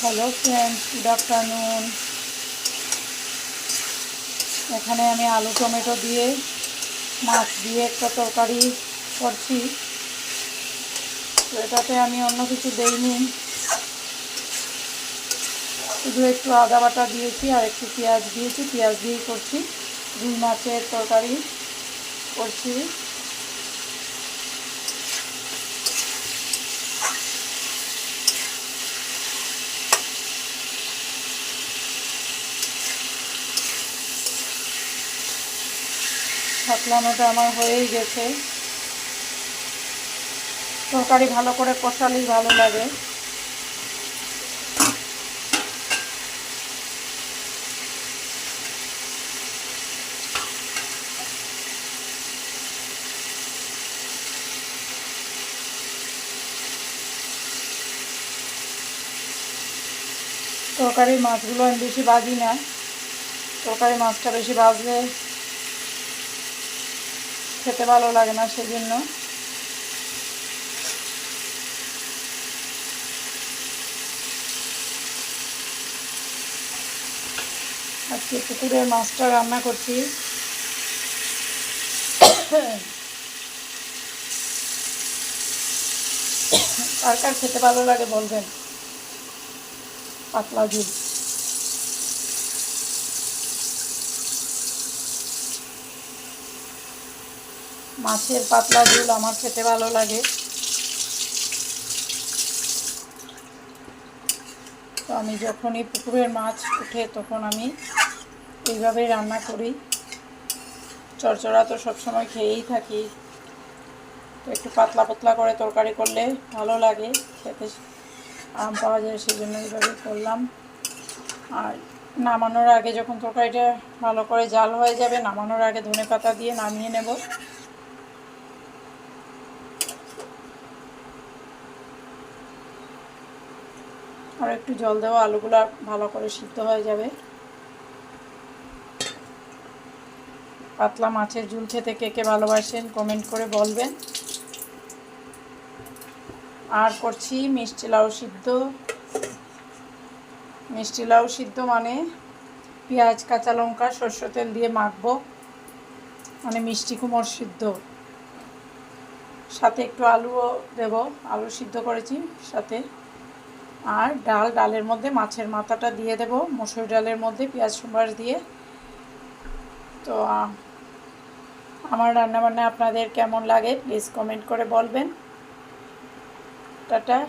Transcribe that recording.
Hello friends, good afternoon. এখানে আমি আলু টমেটো দিয়ে মাছ দিয়ে একটা তরকারি করছি। তো এটাতে আমি অন্য কিছু দেইনি, শুধু একটু আদা বাটা দিয়েছি আর একটু পেঁয়াজ দিয়েছি। পেঁয়াজ দিয়েই করছি, রুই মাছের তরকারি করছি। ছাতলানোটা আমার হয়েই গেছে। তরকারি ভালো করে কষালেই ভালো লাগে। তরকারির মাছগুলো আমি বেশি ভাজি না, তরকারি মাছটা বেশি ভাজলে খেতে ভালো লাগে না, সেজন্য। আজকে পুকুরের মাছটা রান্না করছি। কার কার খেতে ভালো লাগে বলবেন। পাতলা ঝোল, মাছের পাতলা ঝোল আমার খেতে ভালো লাগে। তো আমি যখনই পুকুরের মাছ উঠে তখন আমি এইভাবেই রান্না করি। চড়চড়া তো সবসময় খেয়েই থাকি, তো একটু পাতলা পাতলা করে তরকারি করলে ভালো লাগে, খেতে আরাম পাওয়া যায়, সেই জন্য এইভাবেই করলাম। আর নামানোর আগে যখন তরকারিটা ভালো করে জাল হয়ে যাবে, নামানোর আগে ধনেপাতা দিয়ে নামিয়ে নেব। আর একটু জল দেওয়া, আলুগুলো ভালো করে সিদ্ধ হয়ে যাবে। পাতলা মাছের ঝোল খেতে কে কে ভালোবাসেন কমেন্ট করে বলবেন। আর করছি মিষ্টি লাউ সিদ্ধ। মিষ্টি লাউ সিদ্ধ মানে পেঁয়াজ কাঁচা লঙ্কা সরষের তেল দিয়ে মাখবো, মানে মিষ্টি কুমড় সিদ্ধ। সাথে একটু আলুও দেব, আলু সিদ্ধ করেছি সাথে। আর ডালের মধ্যে মাছের মাথাটা দিয়ে দেব, মসুর ডালের মধ্যে পেঁয়াজ সম্বার দিয়ে। তো আমার রান্নাবান্না আপনাদের কেমন লাগে প্লিজ কমেন্ট করে বলবেন। টাটা।